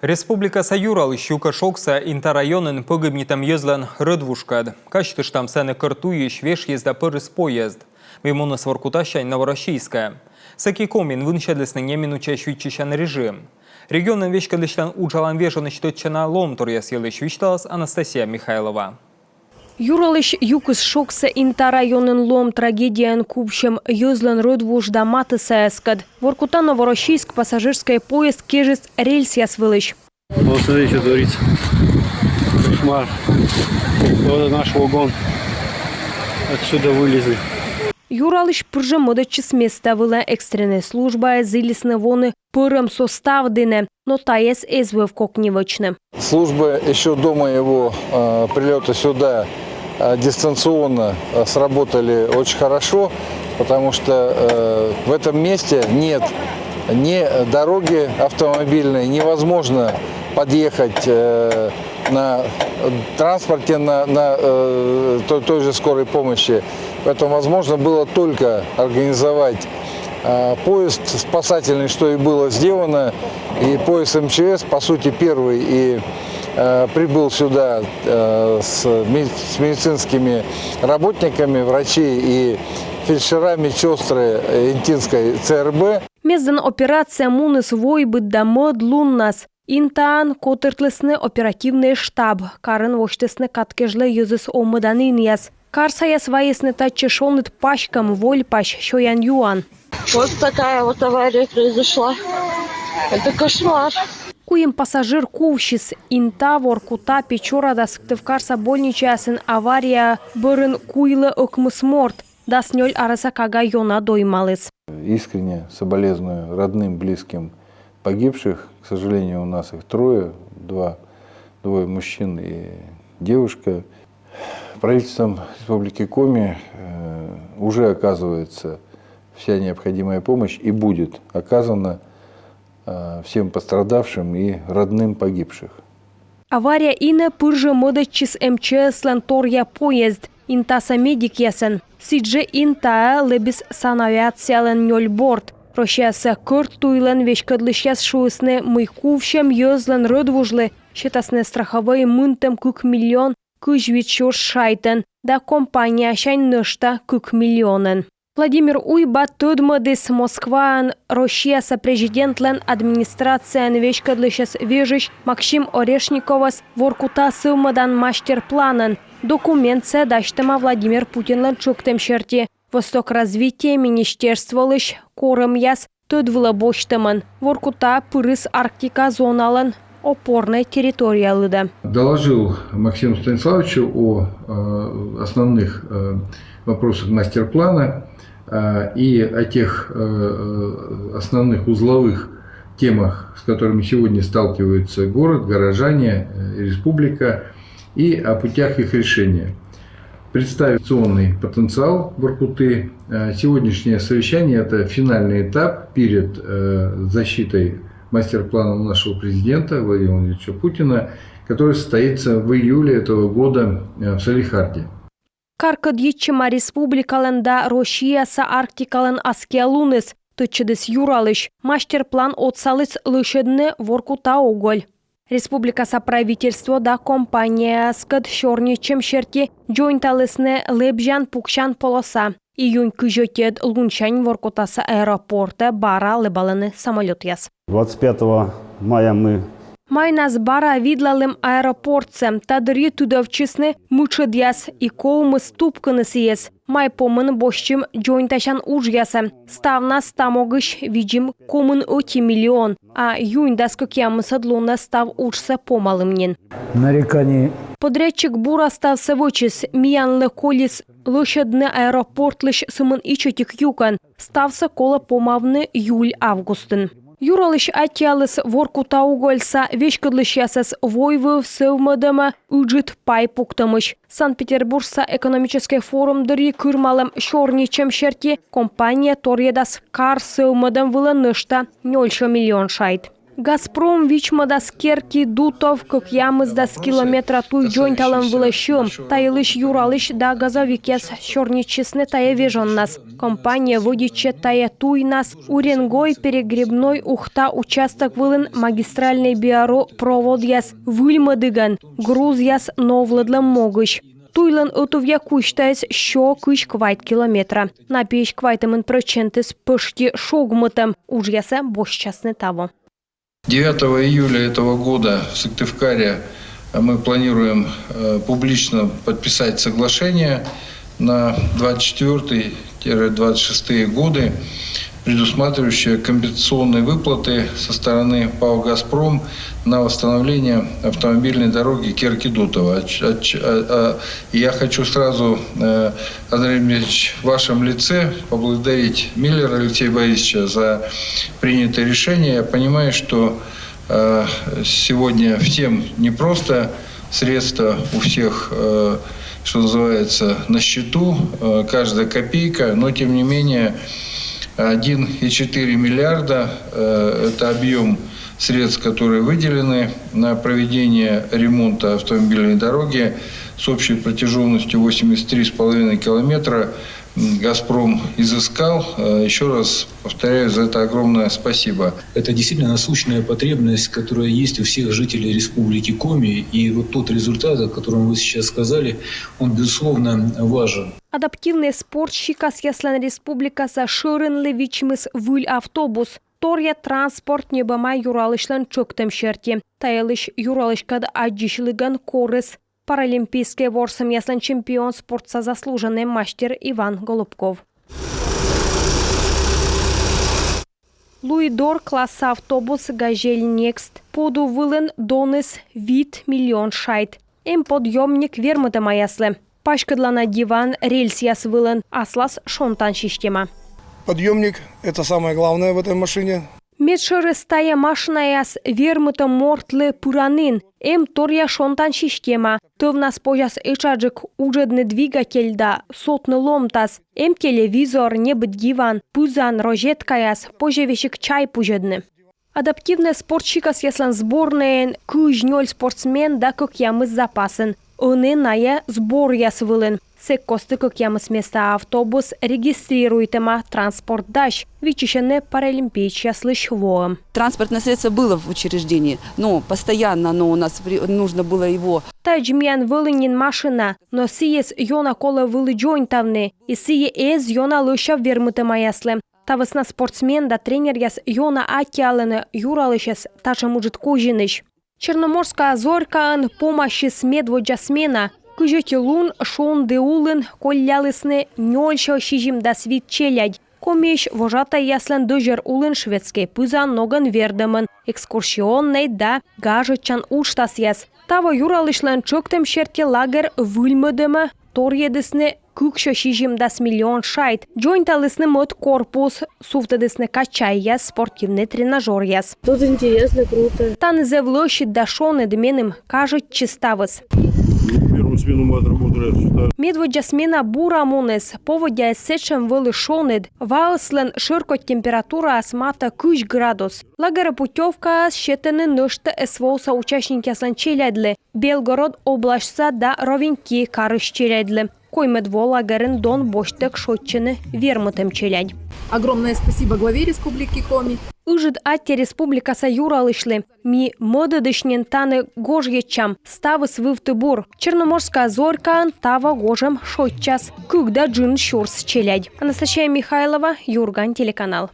Республика Юрал щука шокса инта районын погибнитам езлан рыдвушкад. Качтыш там сене картуе швеш езда пырыс поезд. Вимуна сваркутащай Новороссийская. Саки комин вынщадлесны неминуча швидчищан режим. Регионын вешкадлиштан уджалан вешаны штотчана ломтор ясъелы швичталас Анастасия Михайлова. Юралыш юкыс шокса инта районын лом трагедиян купщем юзлан рыдвужда матысаяскад. Воркута Новороссийск пассажирский поезд кежес рельс ясвылыш. Вот смотри, что творится. Кошмар. Вот наш вагон. Отсюда вылезли. Юралыш пыржа модачы с места была экстренная служба, зылисны воны пырым составдыны, но таес эзвы в кокневочны. Службы еще до моего прилета сюда дистанционно сработали очень хорошо, потому что в этом месте нет ни дороги автомобильной, невозможно подъехать на транспорте на той же скорой помощи. Поэтому возможно было только организовать поезд спасательный, что и было сделано. И поезд МЧС, по сути, первый и прибыл сюда с медицинскими работниками, врачи и фельдшерами, медсестры Интинской ЦРБ. Мездан операция муныс войбыт да мод луннас. Интаан котыртлысны оперативный штаб, карын воштысны каткежлы юзыс омыданынияс. Карсаяс ваесны тачы шолнет пачкам вольпаш шоян юан. Вот такая вот авария произошла. Это кошмар. Куем пассажир кувшис инта Воркута Печора да Сыктывкарса больничасын авария бырын куйлы окмысморт. Да снёль араса кага йона доймалыс. Искренне соболезную родным, близким погибших. К сожалению, у нас их трое, двое мужчин и девушка. Правительством Республики Коми уже оказывается вся необходимая помощь и будет оказана всем пострадавшим и родным погибших. Авария ине пыржы модачис МЧС лентория поезд. Интаса медик ясен. Сидже инта лебис санавиациялен нёльборд. Прощаяся кырт туйлен вешкадлышяс шуысны мыйкувшем ёзлен рыдвужлы. Считасны страховые мынтем кук миллион кыжвичур шайтен. Да компания шайн нышта кук миллионен. Владимир Уйба тудмадыс Москваан Россияса президентлен администрациян вешкадлышяс вежиш Максим Орешниковас Воркута сылмадан мастер-планен. Документ даштема Владимир Путинлен чуктем шерти. Восток развития министерства лыш корым яс тудвыла боштеман. Воркута пырыс Арктика зоналан опорной территориялыда. Доложил Максиму Станиславовичу о основных вопросах мастер-плана и о тех основных узловых темах, с которыми сегодня сталкиваются город, горожане, республика, и о путях их решения. Представить инвестиционный потенциал Воркуты. Сегодняшнее совещание – это финальный этап перед защитой мастер-планом нашего президента Владимира Владимировича Путина, который состоится в июле этого года в Салихарде. Каркад ечема республикален да Россияса Арктикален аскелунес, тычыдыс Юралыш, мастер-план отсалыс лышедне Воркута оголь. Республикаса правительство да компания скад шорничем шерти джойнталысне лебжан пукшан полоса. Июнь күжөтед лунчань Воркутаса аэропорта бара лебалыны самолет яс. 25 мая мы... Майнас бара видлалым аэропортцем, тадыры тудовчысны мучыдяс и коумы ступканыс ес. Май помын бошчым джойнташан уж яса. Ставна стамогыш видим комын оти миллион, а юнь даскокямы садлуна став ужса помалымнен. Нареканий. Подрядчик бура стався вочис, миянлы колис лошадны аэропорт лыш сымын ичетик юкан. Стався кола помавны юль-августын. Юралыш атялыс Воркута угольса вешкадлыш ясас войвы сывмадыма уджит пай пуктамыш. Санкт-Петербургса экономический форум дыри кырмалым шорничем шерти компания торьедас кар сывмадым вылы нышта 0 миллион шайт. Газпром вичмадас керки дутов, как ямыздас километра туй джойнталын вылышым. Тайылыш юралыш да газовикес шорничесны тая вежоннас. Компания водиче тая туй нас. Уренгой перегребной ухта участок вылын магистральный биаро провод яс выльмадыган. Груз яс новладлым могыш. Туйлан отовья куштайс шо кыш квайт километра. На пеш квайтамын процентыс пышки шогмытым. Уж яса босчасны того. 9 июля этого года в Сыктывкаре мы планируем публично подписать соглашение на 24-26 годы, предусматривающее компенсационные выплаты со стороны ПАО «Газпром» на восстановление автомобильной дороги Керки-Дутова. Я хочу сразу, Андрей Дмитриевич, в вашем лице поблагодарить Миллера Алексея Борисовича за принятое решение. Я понимаю, что сегодня всем непросто, средства у всех, что называется, на счету, каждая копейка, но тем не менее 1,4 миллиарда – это объем средств, которые выделены на проведение ремонта автомобильной дороги с общей протяженностью 83,5 километра. «Газпром» изыскал. Еще раз повторяю, за это огромное спасибо. Это действительно насущная потребность, которая есть у всех жителей Республики Коми. И вот тот результат, о котором вы сейчас сказали, он, безусловно, важен. Адаптивный спортщика с Яслан Республика за шырын левичмыс выль автобус. Торья транспорт небама юралышлан чоктем шерти. Таялыш юралышкад аджишлыган корыс. Паралимпийский ворсом Яслан чемпион спортса заслуженный мастер Иван Голубков. Луидор класса автобус «Газель Некст». Поду вылын доныс вид миллион шайт. Подъемник вермыта маяслы. Пашкадлана диван рельс яс вылын. Аслас шонтан система. Подъемник – это самое главное в этой машине. Медшерыстая машина яс вермыта мортлы пуранын. Торья шонтан система. Тывнас пожас ичаджик ужедный двигатель да сотны ломтас. Телевизор, небыт диван, пузан, розетка яс, пожевещик чай пужедны. Адаптивный спортщика с яслан сборные, кыжнёль спортсмен да как ямыз запасын. Оны ная сбор яс вылын. Сек косты как ямыз места автобус регистрируйтема транспорт даш. Вичищены паралимпийчья слышвоем. Транспортное средство было в учреждении, но постоянно у нас нужно было его. Таджмян вылынин машина, но сиес йона кола вылы джойнтавны, и сие эз йона лыша вермыты маяслы. Тавысна спортсмен да тренер яс йона атялыны юралышес таша мужит кожиныш. Черноморская зорькаан помощи с медводжасмена. Кыжети лун шон деулын коллялысны нёльша шижим да свит челядь. Комеш вожата яслен дожер улын шведский пызан ноган вердамын. Экскурсионный да гажечан уштас яс. Тава юралышлен чоктем шерти лагер выльмыдымы. Торьедысны кукша шижим дас миллион шайт. Джойнталысны мод корпус. Суфтадысны качай яс спортивный тренажер яс. Тут интересно, круто. Тан зевлощит да шоны дменым кажет чиставыс. Первую смену мы отработали. Медводжа смена бура мунес, поводя сечем вылы шонед, вауслен ширко температура асмата кыш градус. Лагера путевка счетены нышты эсвоуса участники сланчелядли, Белгород облашса да ровеньки карышчелядли. Кой медво лагерен дон боштек шотчины вермутем челядь. Огромное спасибо главе Республики Коми. Ужид атти республика юралышлы. Ми модадышнен таны гожьечам, ставыс вывтыбур. Черноморская зорька тава гожем шотчас. Кыгда джин шурс челядь. Анастасия Михайлова, Юрган, телеканал.